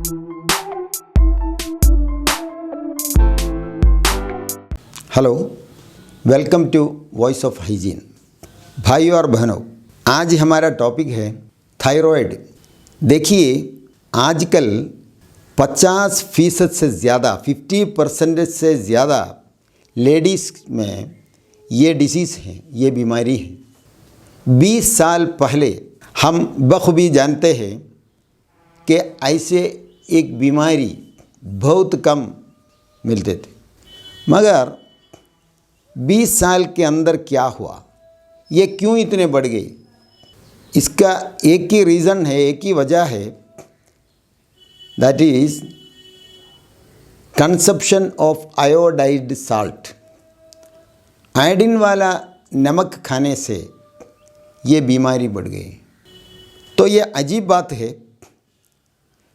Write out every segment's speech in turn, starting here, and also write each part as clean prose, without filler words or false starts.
Hello, welcome to voice of hygiene. भाइयों और बहनों, आज हमारा टॉपिक है थायराइड। देखिए, आजकल 50% से ज़्यादा 50% से ज़्यादा लेडीज़ में ये डिसीज़ है, ये बीमारी है। 20 साल पहले हम बखूबी जानते हैं कि ऐसे एक बीमारी बहुत कम मिलते थे, मगर 20 साल के अंदर क्या हुआ, ये क्यों इतने बढ़ गई? इसका एक ही रीज़न है, एक ही वजह है, that is consumption of iodised salt. Iodine वाला नमक खाने से ये बीमारी बढ़ गई। तो ये अजीब बात है,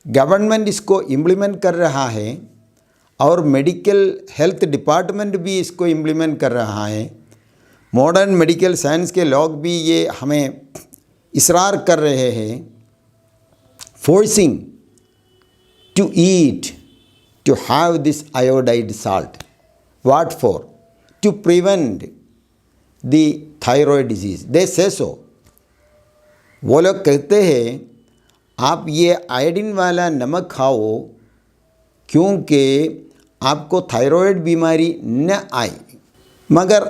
गवर्नमेंट इसको इम्प्लीमेंट कर रहा है और मेडिकल हेल्थ डिपार्टमेंट भी इसको इम्प्लीमेंट कर रहा है। मॉडर्न मेडिकल साइंस के लोग भी ये हमें इसरार कर रहे हैं, forcing to eat, to have this iodized salt. What for? To prevent the thyroid disease. They say so. वो लोग कहते हैं आप ये आयोडीन वाला नमक खाओ क्योंकि आपको थायराइड बीमारी न आए। मगर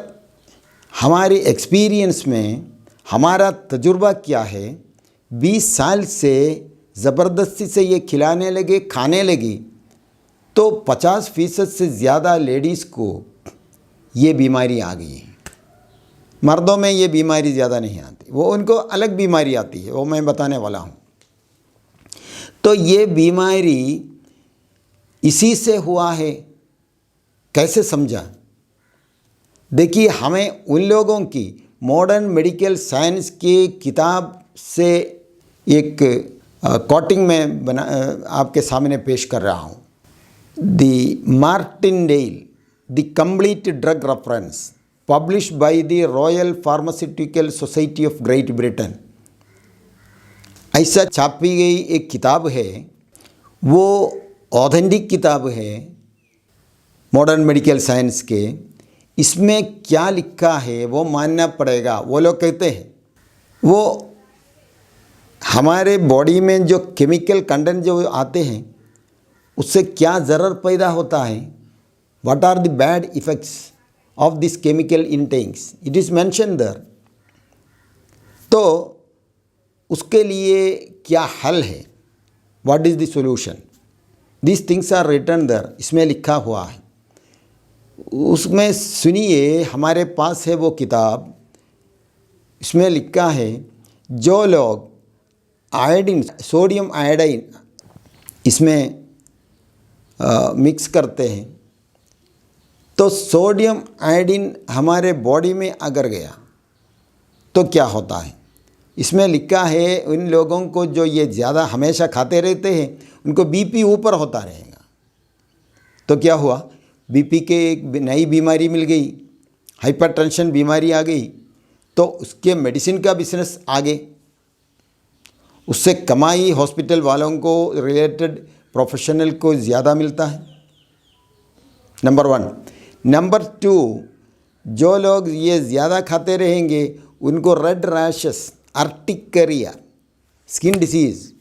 हमारे एक्सपीरियंस में हमारा तजुर्बा क्या है, 20 साल से ज़बरदस्ती से ये खिलाने लगे, खाने लगी, तो 50% से ज़्यादा लेडीज़ को ये बीमारी आ गई है। मर्दों में ये बीमारी ज़्यादा नहीं आती, वो उनको अलग बीमारी आती है, वो मैं बताने वाला हूँ। तो ये बीमारी इसी से हुआ है। कैसे समझा? देखिए, हमें उन लोगों की मॉडर्न मेडिकल साइंस की किताब से एक कोटिंग में आपके सामने पेश कर रहा हूँ। The Martindale, the complete drug reference, published by the royal pharmaceutical society of great Britain, ऐसा छापी गई एक किताब है। वो ऑथेंटिक किताब है मॉडर्न मेडिकल साइंस के। इसमें क्या लिखा है वो मानना पड़ेगा। वो लोग कहते हैं वो हमारे बॉडी में जो केमिकल कंटेंट जो आते हैं उससे क्या ज़रर पैदा होता है, what are the bad effects of this chemical intakes, it is mention there. तो उसके लिए क्या हल है, what is the solution, this things are written there, इसमें लिखा हुआ है। उसमें सुनिए, हमारे पास है वो किताब। इसमें लिखा है जो लोग आयोडीन, सोडियम आयोडाइन इसमें मिक्स करते हैं, तो सोडियम आयोडीन हमारे बॉडी में अगर गया तो क्या होता है। इसमें लिखा है उन लोगों को जो ये ज़्यादा हमेशा खाते रहते हैं उनको बीपी ऊपर होता रहेगा। तो क्या हुआ, बीपी के एक नई बीमारी मिल गई, हाइपरटेंशन बीमारी आ गई, तो उसके मेडिसिन का बिजनेस आगे, उससे कमाई हॉस्पिटल वालों को, रिलेटेड प्रोफेशनल को ज़्यादा मिलता है। नंबर 1। नंबर 2, जो लोग ये ज़्यादा खाते रहेंगे उनको red rashes, urticaria, skin disease,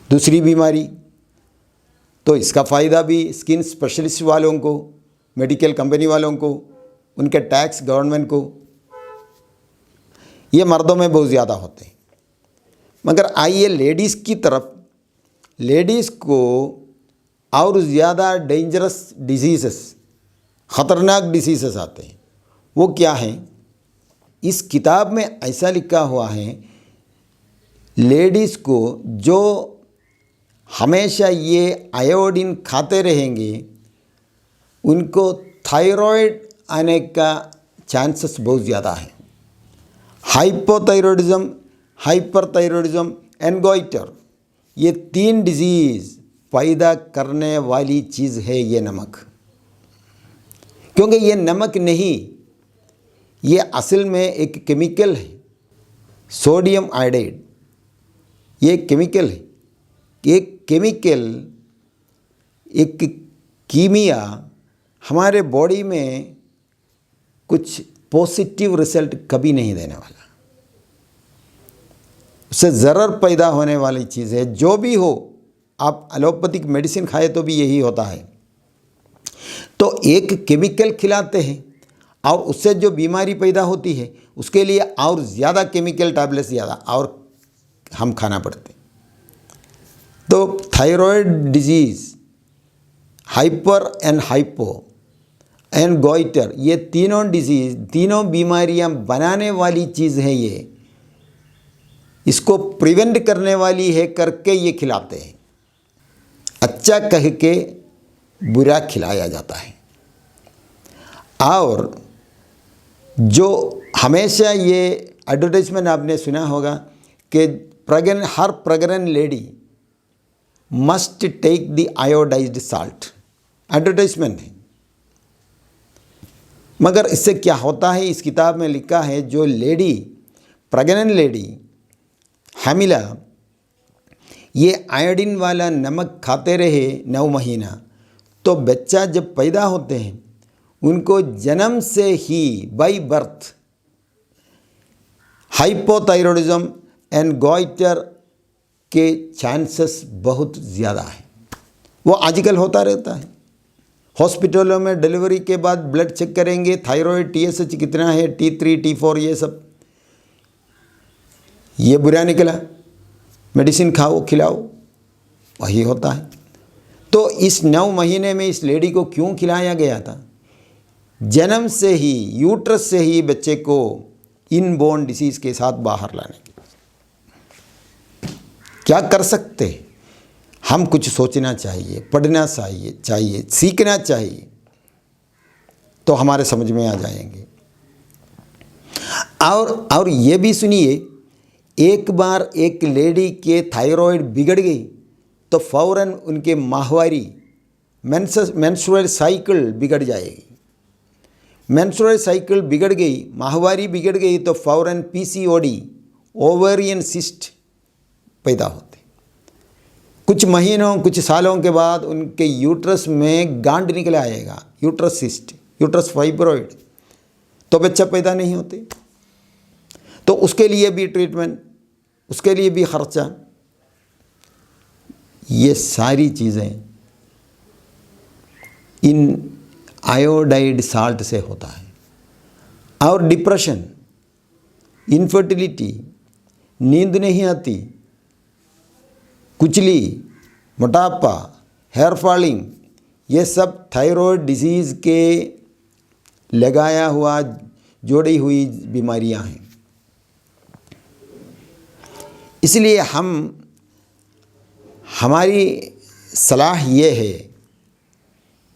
दूसरी बीमारी। तो इसका फ़ायदा भी स्किन स्पेशलिस्ट वालों को, मेडिकल कंपनी वालों को, उनके टैक्स गवर्नमेंट को। ये मर्दों में बहुत ज़्यादा होते हैं। मगर आइए लेडीज़ की तरफ। लेडीज़ को और ज़्यादा डेंजरस डिजीज़ेस, ख़तरनाक डिसीज़ेस आते हैं। वो क्या हैं? इस किताब में ऐसा लिखा हुआ है, लेडीज़ को जो हमेशा ये आयोडीन खाते रहेंगे उनको थायराइड आने का चांसेस बहुत ज़्यादा है। हाइपोथायरॉयडिज्म, हाइपरथायरॉयडिज्म, एंगोइटर, ये 3 डिजीज़ पैदा करने वाली चीज़ है ये नमक। क्योंकि ये नमक नहीं, ये असल में एक केमिकल है, सोडियम आयोडाइड। ये केमिकल है। ये केमिकल एक कीमिया हमारे बॉडी में कुछ पॉजिटिव रिजल्ट कभी नहीं देने वाला, उससे ज़रर पैदा होने वाली चीज़ है। जो भी हो, आप एलोपैथिक मेडिसिन खाए तो भी यही होता है। तो एक केमिकल खिलाते हैं और उससे जो बीमारी पैदा होती है उसके लिए और ज़्यादा केमिकल टैबलेट्स ज़्यादा और हम खाना पड़ते। तो thyroid disease, hyper and hypo and goitre, ये तीनों डिजीज़, तीनों बीमारियां बनाने वाली चीज़ है। ये इसको प्रिवेंट करने वाली है करके ये खिलाते हैं। अच्छा कह के बुरा खिलाया जाता है। और जो हमेशा ये एडवर्टाइजमेंट आपने सुना होगा कि हर pregnant lady must take the iodized salt, advertisement है। मगर इससे क्या होता है, इस किताब में लिखा है जो लेडी, प्रेग्नेंट लेडी, हामिला, ये आयोडीन वाला नमक खाते रहे 9 महीना, तो बच्चा जब पैदा होते हैं उनको जन्म से ही by birth hypothyroidism and goiter के चांसेस बहुत ज़्यादा है। वो आजकल होता रहता है। हॉस्पिटलों में डिलीवरी के बाद ब्लड चेक करेंगे, थायराइड, TSH कितना है, T3, T4, ये सब, ये बुरा निकला, मेडिसिन खाओ खिलाओ, वही होता है। तो इस 9 महीने में इस लेडी को क्यों खिलाया गया था? जन्म से ही, यूट्रस से ही बच्चे को इनबोर्न डिसीज़ के साथ बाहर लाने के लिए क्या कर सकते? हम कुछ सोचना चाहिए, पढ़ना चाहिए, सीखना चाहिए, तो हमारे समझ में आ जाएंगे। और ये भी सुनिए, एक बार एक लेडी के थायराइड बिगड़ गई तो फ़ौरन उनके माहवारी मेंस्ट्रुअल साइकिल बिगड़ जाएगी। मेंस्ट्रुअल साइकिल बिगड़ गई, माहवारी बिगड़ गई तो फ़ौरन PCOD, ओवेरियन सिस्ट पैदा होते। कुछ महीनों, कुछ सालों के बाद उनके यूट्रस में गांठ निकल आएगा, यूट्रस सिस्ट, यूट्रस फाइब्रॉइड, तो बच्चा पैदा नहीं होते। तो उसके लिए भी ट्रीटमेंट, उसके लिए भी खर्चा। ये सारी चीज़ें इन आयोडाइड साल्ट से होता है। और डिप्रेशन, इनफर्टिलिटी, नींद नहीं आती, कुचली, मोटापा, हेयर फॉलिंग, ये सब थायराइड डिजीज़ के लगाया हुआ, जोड़ी हुई बीमारियां हैं। इसलिए हमारी सलाह ये है,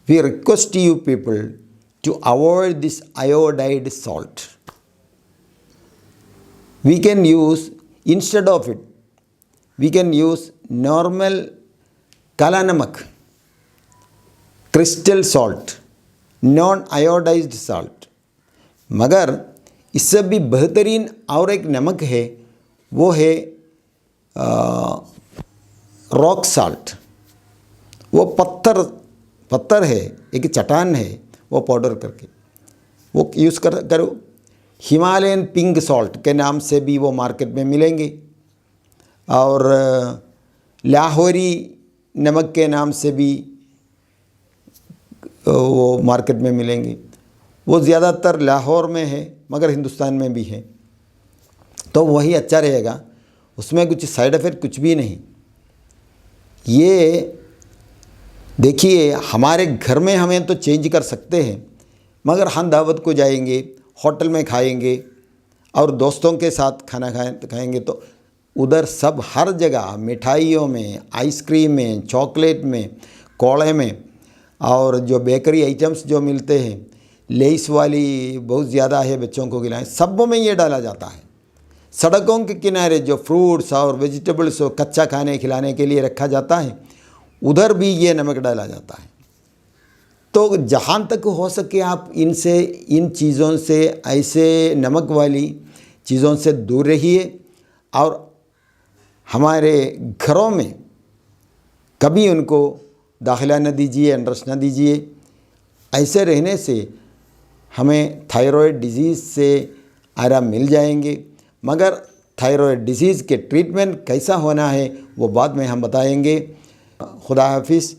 we request you people to avoid this iodide salt. We can use, instead of it, we can use normal काला नमक, crystal salt, non iodised salt. मगर इससे भी बेहतरीन और एक नमक है, वो है रॉक साल्ट। वो पत्थर है, एक चट्टान है, वो पाउडर करके वो यूज़ करो। हिमालयन पिंक सॉल्ट के नाम से भी वो मार्केट में मिलेंगे, और लाहौरी नमक के नाम से भी वो मार्केट में मिलेंगे। वो ज़्यादातर लाहौर में है, मगर हिंदुस्तान में भी है, तो वही अच्छा रहेगा। उसमें कुछ साइड इफ़ेक्ट कुछ भी नहीं। ये देखिए, हमारे घर में हमें तो चेंज कर सकते हैं, मगर हम दावत को जाएंगे, होटल में खाएंगे और दोस्तों के साथ खाना खाएंगे, तो उधर सब हर जगह मिठाइयों में, आइसक्रीम में, चॉकलेट में, कोड़े में, और जो बेकरी आइटम्स जो मिलते हैं, लेस वाली बहुत ज़्यादा है, बच्चों को खिलाएं, सब में ये डाला जाता है। सड़कों के किनारे जो फ्रूट्स और वेजिटेबल्स को कच्चा खाने खिलाने के लिए रखा जाता है, उधर भी ये नमक डाला जाता है। तो जहाँ तक हो सके आप इन चीज़ों से, ऐसे नमक वाली चीज़ों से दूर रहिए, और हमारे घरों में कभी उनको दाखिला न दीजिए, एंट्रेंस न दीजिए। ऐसे रहने से हमें थायराइड डिजीज़ से आराम मिल जाएंगे। मगर थायराइड डिजीज़ के ट्रीटमेंट कैसा होना है वो बाद में हम बताएंगे। खुदा हाफिज़।